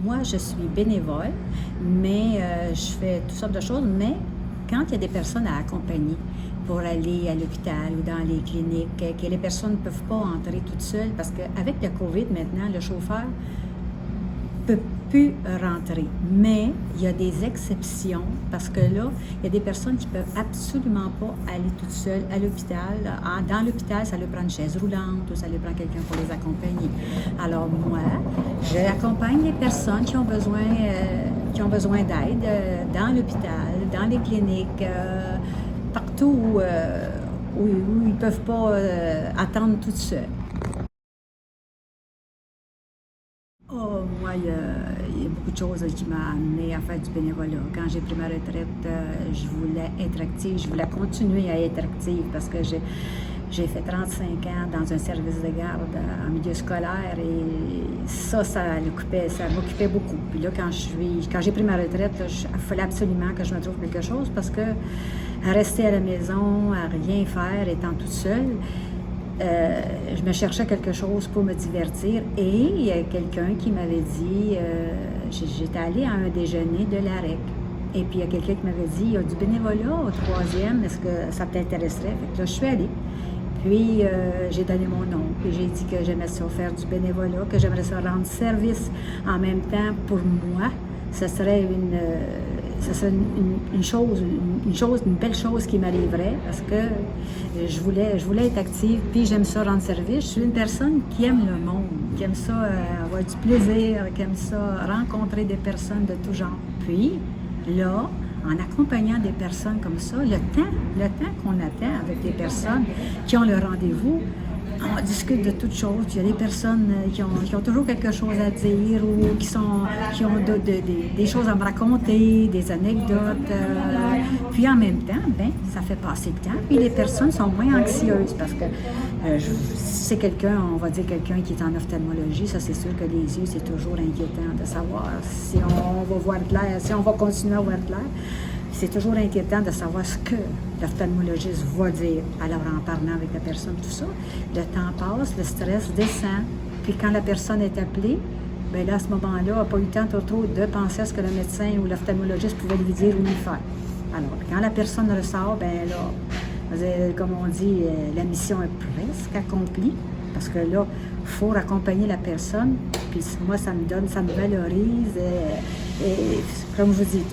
moi, je suis bénévole, mais je fais toutes sortes de choses, mais quand il y a des personnes à accompagner pour aller à l'hôpital ou dans les cliniques, que les personnes ne peuvent pas entrer toutes seules, parce qu'avec le COVID maintenant, le chauffeur ne peut plus rentrer. Mais il y a des exceptions, parce que là, il y a des personnes qui ne peuvent absolument pas aller toutes seules à l'hôpital. Dans l'hôpital, ça leur prend une chaise roulante ou ça leur prend quelqu'un pour les accompagner. Alors moi, j'accompagne les personnes qui ont besoin d'aide dans l'hôpital, dans les cliniques, partout où ils ne peuvent pas attendre toutes seules. Oh, moi, il y a beaucoup de choses qui m'ont amené à faire du bénévolat. Quand j'ai pris ma retraite, je voulais être active, je voulais continuer à être active parce que j'ai fait 35 ans dans un service de garde en milieu scolaire et ça m'occupait beaucoup. Puis là, quand j'ai pris ma retraite, il fallait absolument que je me trouve quelque chose parce que rester à la maison, à rien faire, étant toute seule, je me cherchais quelque chose pour me divertir et il y a quelqu'un qui m'avait dit, j'étais allée à un déjeuner de l'AREC et puis il y a quelqu'un qui m'avait dit, il y a du bénévolat au 3e, est-ce que ça t'intéresserait? Fait que là, je suis allée. Puis j'ai donné mon nom, puis j'ai dit que j'aimais ça faire du bénévolat, que j'aimerais ça rendre service en même temps pour moi. Ce serait une belle chose qui m'arriverait parce que je voulais être active, puis j'aime ça rendre service. Je suis une personne qui aime le monde, qui aime ça avoir du plaisir, qui aime ça rencontrer des personnes de tout genre. Puis là, en accompagnant des personnes comme ça, le temps qu'on attend avec des personnes qui ont le rendez-vous, on discute de toutes choses. Il y a des personnes qui ont toujours quelque chose à dire ou qui ont des choses à me raconter, des anecdotes. Puis en même temps, ça fait passer le temps. Puis les personnes sont moins anxieuses parce que si c'est quelqu'un, on va dire quelqu'un qui est en ophtalmologie, ça c'est sûr que les yeux, c'est toujours inquiétant de savoir si on va voir clair, si on va continuer à voir clair. C'est toujours inquiétant de savoir ce que l'ophtalmologiste va dire. Alors, en parlant avec la personne, tout ça, le temps passe, le stress descend. Puis quand la personne est appelée, bien là, à ce moment-là, elle n'a pas eu le temps trop de penser à ce que le médecin ou l'ophtalmologiste pouvait lui dire ou lui faire. Alors, quand la personne ressort, bien là, comme on dit, la mission est presque accomplie. Parce que là, il faut accompagner la personne. Puis moi, ça me valorise. Et comme je vous dis,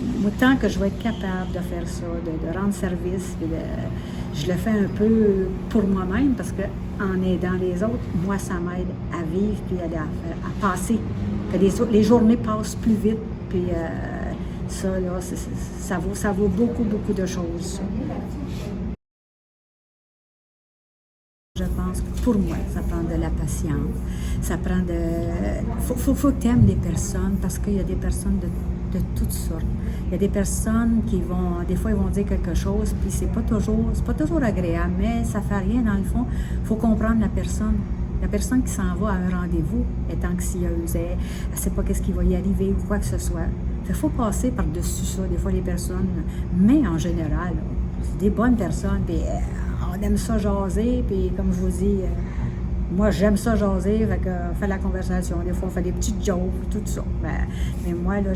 tant que je vais être capable de faire ça, de rendre service, puis je le fais un peu pour moi-même parce qu'en aidant les autres, moi, ça m'aide à vivre puis à passer. Que les journées passent plus vite. Puis ça, là, ça vaut beaucoup, beaucoup de choses. Je pense que pour moi, ça prend de la patience, ça prend faut que tu aimes les personnes parce qu'il y a des personnes de toutes sortes. Il y a des personnes qui des fois, ils vont dire quelque chose, puis c'est pas toujours agréable, mais ça fait rien dans le fond. Il faut comprendre la personne. La personne qui s'en va à un rendez-vous est anxieuse, elle ne sait pas qu'est-ce qui va y arriver ou quoi que ce soit. Il faut passer par-dessus ça, des fois, les personnes, mais en général, c'est des bonnes personnes, puis on aime ça jaser, puis comme je vous dis, moi j'aime ça jaser, fait qu'on fait la conversation, des fois on fait des petites jokes, tout ça. Mais moi là,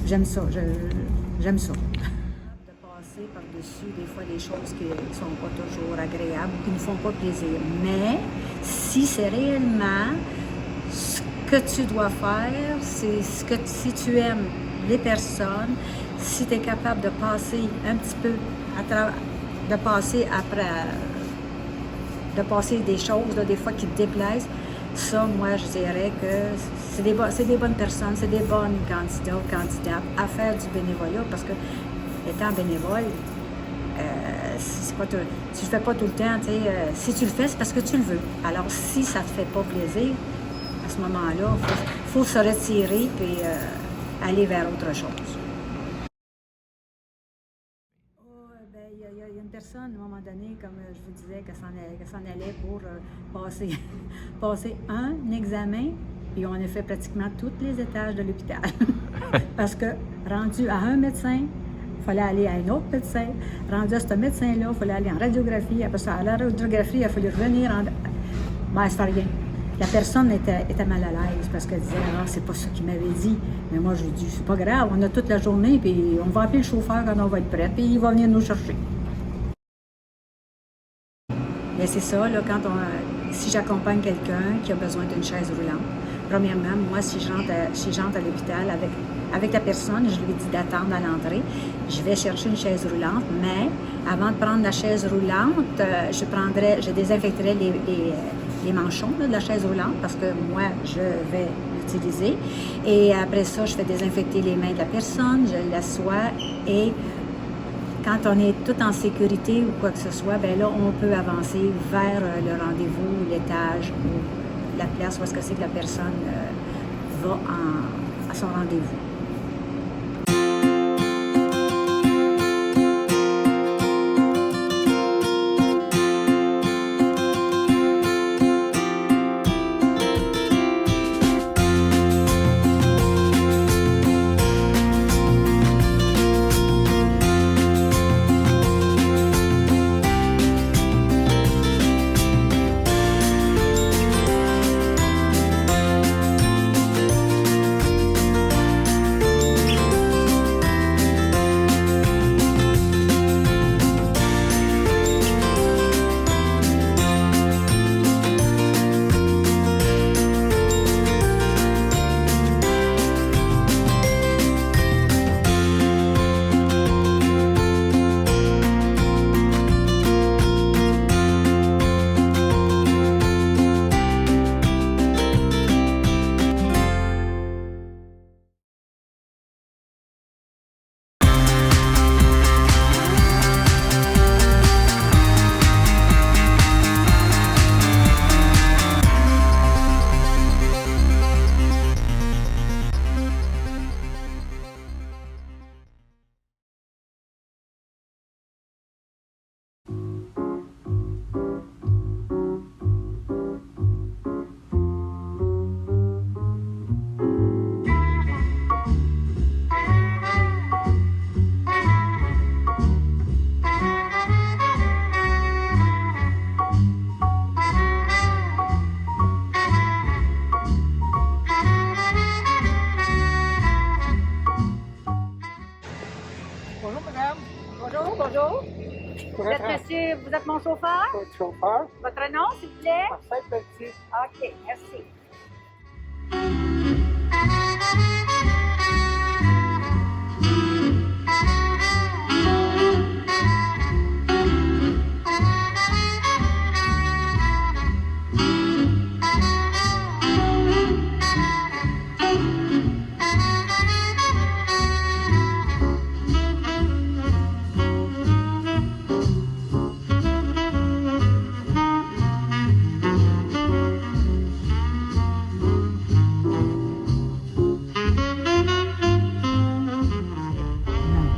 j'aime ça, j'aime ça. De passer par-dessus des fois des choses qui ne sont pas toujours agréables, qui ne font pas plaisir. Mais si c'est réellement ce que tu dois faire, si tu aimes les personnes, si tu es capable de passer un petit peu à travers, de passer des choses, là, des fois qui te déplaisent, ça, moi, je dirais que c'est des bonnes personnes, c'est des bonnes candidates à faire du bénévolat, parce que, étant bénévole, tu le fais pas tout le temps, si tu le fais, c'est parce que tu le veux. Alors, si ça te fait pas plaisir, à ce moment-là, faut se retirer et aller vers autre chose. Il y a une personne, à un moment donné, comme je vous disais, qu'elle s'en allait pour passer un examen, et on a fait pratiquement tous les étages de l'hôpital. Parce que, rendu à un médecin, il fallait aller à un autre médecin. Rendu à ce médecin-là, il fallait aller en radiographie. Après ça, à la radiographie, il a fallu revenir en... Ben, ça fait rien. La personne était mal à l'aise parce qu'elle disait, ah, c'est pas ça qu'il m'avait dit. Mais moi, je lui dis, c'est pas grave, on a toute la journée, puis on va appeler le chauffeur quand on va être prêt, puis il va venir nous chercher. Mais c'est ça, là, si j'accompagne quelqu'un qui a besoin d'une chaise roulante, premièrement, moi, si j'entre à l'hôpital avec la personne, je lui dis d'attendre à l'entrée, je vais chercher une chaise roulante, mais avant de prendre la chaise roulante, je désinfecterai les manchons là, de la chaise roulante parce que moi, je vais l'utiliser. Et après ça, je fais désinfecter les mains de la personne, je l'assois et quand on est tout en sécurité ou quoi que ce soit, bien là, on peut avancer vers le rendez-vous, l'étage ou la place où est-ce que c'est que la personne va à son rendez-vous. Bonjour, madame. Bonjour, bonjour. Vous êtes mon chauffeur? Votre chauffeur. Votre nom, s'il vous plaît? Marcel Pelletier. OK, merci.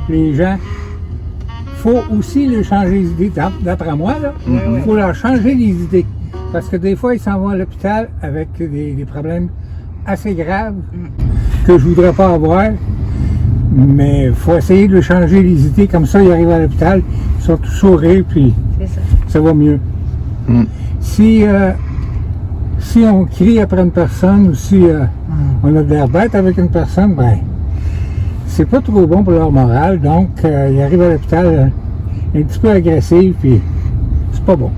Les gens, il faut aussi leur changer les idées. D'après moi, il faut leur changer les idées. Parce que des fois, ils s'en vont à l'hôpital avec des problèmes assez graves que je ne voudrais pas avoir. Mais il faut essayer de leur changer les idées. Comme ça, ils arrivent à l'hôpital, ils sont tous sourires, puis ça va mieux. Si on crie après une personne ou si on a de l'air bête avec une personne, ben c'est pas trop bon pour leur morale, donc ils arrivent à l'hôpital un petit peu agressifs, puis c'est pas bon.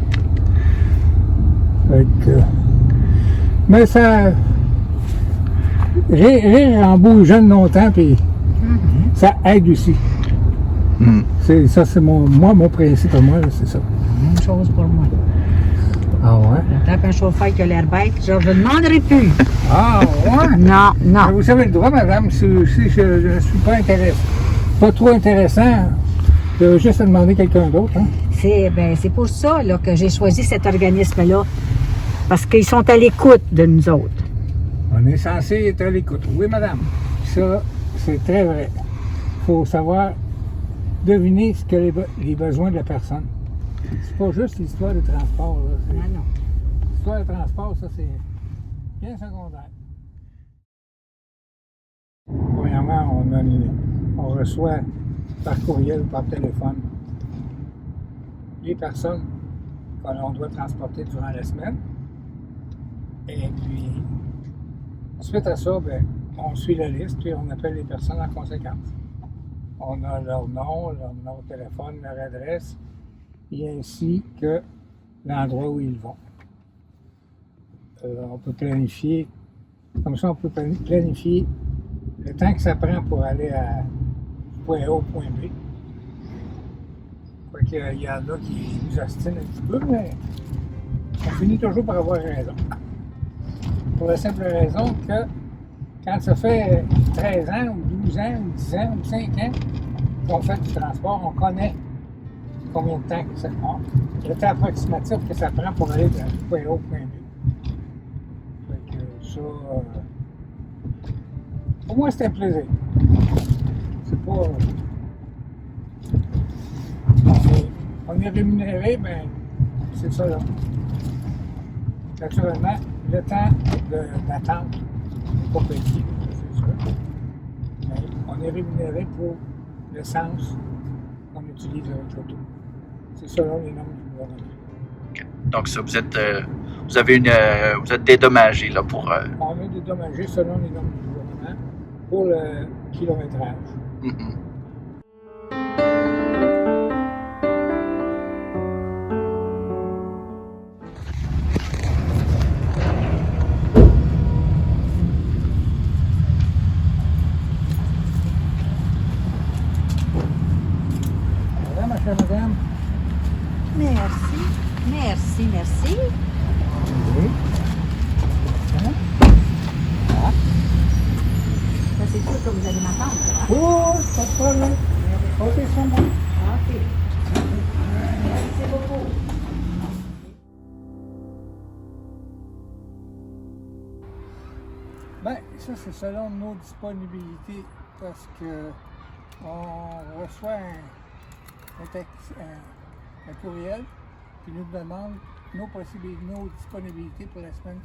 Mais ça rire en beau jeune longtemps, puis ça aide aussi. Ça, c'est mon principe à moi, c'est ça. Même chose pour moi. Ah ouais? Tant qu'un chauffeur qui a l'air bête, je ne demanderai plus. Ah ouais? Non, non. Mais vous avez le droit, madame, si je ne suis pas trop intéressant, de juste demander quelqu'un d'autre. Hein? C'est pour ça là, que j'ai choisi cet organisme-là. Parce qu'ils sont à l'écoute de nous autres. On est censé être à l'écoute. Oui, madame. Ça, c'est très vrai. Il faut savoir deviner ce que les besoins de la personne. C'est pas juste l'histoire de transport. Là. Ah non. L'histoire de transport, ça, c'est bien secondaire. Premièrement, on reçoit par courriel, par téléphone, les personnes qu'on doit transporter durant la semaine. Et puis, suite à ça, ben, on suit la liste et on appelle les personnes en conséquence. On a leur nom, leur numéro de téléphone, leur adresse, et ainsi que l'endroit où ils vont. On peut planifier, comme ça on peut planifier le temps que ça prend pour aller du point A au point B. Quoi qu'il y en a qui nous ostinent un petit peu, mais on finit toujours par avoir raison. Pour la simple raison que quand ça fait 13 ans, ou 12 ans, ou 10 ans, ou 5 ans qu'on fait du transport, on connaît combien de temps que ça prend, le temps approximatif que ça prend pour aller du point A au point B. Fait que ça, pour moi, c'est un plaisir. C'est pas... on est rémunéré, mais c'est ça là. Naturellement, le temps d'attente n'est pas payé, c'est sûr. Mais on est rémunéré pour l'essence qu'on utilise avec l'auto. C'est selon les normes du gouvernement. Okay. Donc ça, vous êtes dédommagé là pour. On est dédommagé selon les normes du gouvernement pour le kilométrage. Mm-hmm. Madame. Merci. Merci, merci. Oui. Hein? Ça, c'est sûr que vous allez m'attendre. Hein? Oh, pas de problème. Ok, c'est bon. OK. Merci beaucoup. Bien, ça, c'est selon nos disponibilités parce que on reçoit un courriel qui nous demande nos disponibilités pour la semaine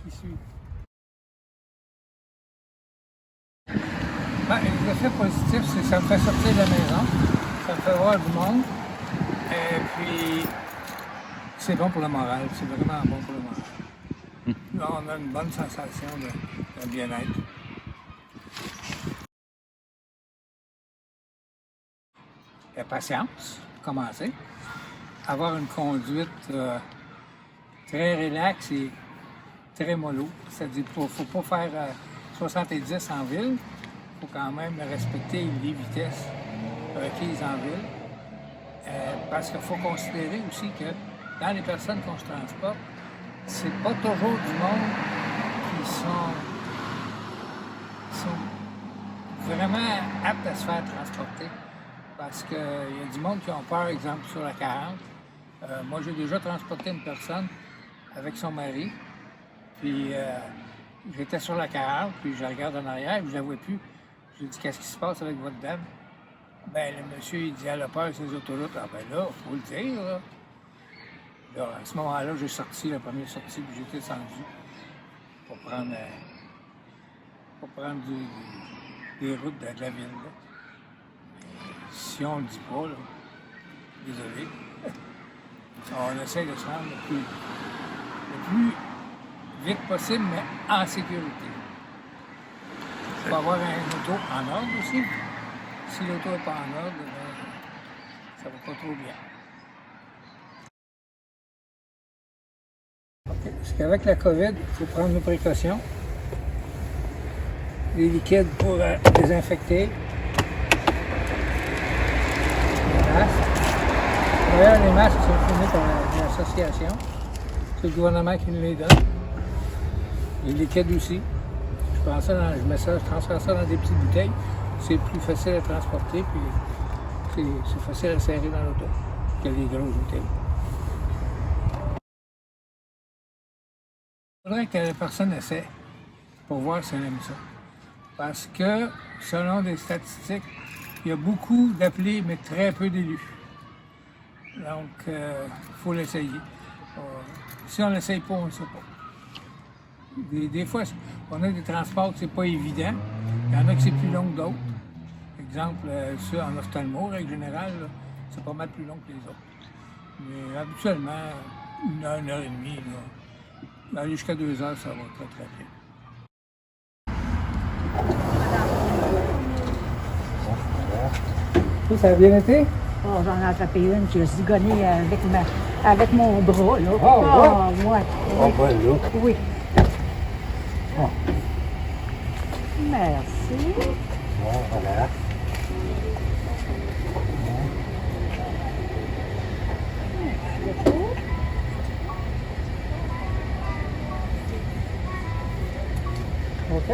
qui suit. Ben, les effets positifs, c'est que ça me fait sortir de la maison, ça me fait voir du monde, et puis c'est bon pour le moral, c'est vraiment bon pour le moral. Là, on a une bonne sensation de bien-être. La patience, pour commencer. Avoir une conduite très relaxe et très mollo. C'est-à-dire qu'il ne faut pas faire 70 en ville. Il faut quand même respecter les vitesses requises en ville. Parce qu'il faut considérer aussi que dans les personnes qu'on se transporte, c'est pas toujours du monde qui sont vraiment aptes à se faire transporter. Parce qu'il y a du monde qui ont peur, exemple, sur la 40. Moi, j'ai déjà transporté une personne avec son mari. Puis, j'étais sur la 40, puis je regarde en arrière, puis je la vois plus. Je lui dis, qu'est-ce qui se passe avec votre dame? Ben, le monsieur, il dit, elle a peur sur les autoroutes. Ah, ben là, il faut le dire, là. Là, à ce moment-là, j'ai sorti la première sortie, puis j'étais descendu pour prendre des routes de la ville. Là. Si on ne le dit pas, là, désolé, on essaie de se rendre le plus vite possible, mais en sécurité. Il faut avoir un auto en ordre aussi. Si l'auto n'est pas en ordre, ça ne va pas trop bien. Okay. Parce qu'avec la COVID, il faut prendre nos précautions. Les liquides pour désinfecter. Les masques. D'ailleurs, les masques sont fournis par l'association. C'est le gouvernement qui nous les donne. Les liquides aussi. Je transfère ça dans des petites bouteilles. C'est plus facile à transporter, puis c'est facile à serrer dans l'auto que les grosses bouteilles. Il faudrait que la personne essaie pour voir si elle aime ça. Parce que, selon des statistiques, il y a beaucoup d'appelés, mais très peu d'élus. Donc, il faut l'essayer. Si on ne l'essaye pas, on ne le sait pas. Des fois, on a des transports que c'est pas évident. Il y en a que c'est plus long que d'autres. Exemple, ça, en ophtalmo, règle générale, c'est pas mal plus long que les autres. Mais habituellement, 1 heure et demie, là, Aller jusqu'à 2 heures, ça va très, très bien. Ça a bien été? Oh, j'en ai attrapé une, j'ai zigonné avec mon bras, là. Ah, ouais. Ouais. Ah, ben là. Oui. Ah. Merci. Bon, voilà. OK.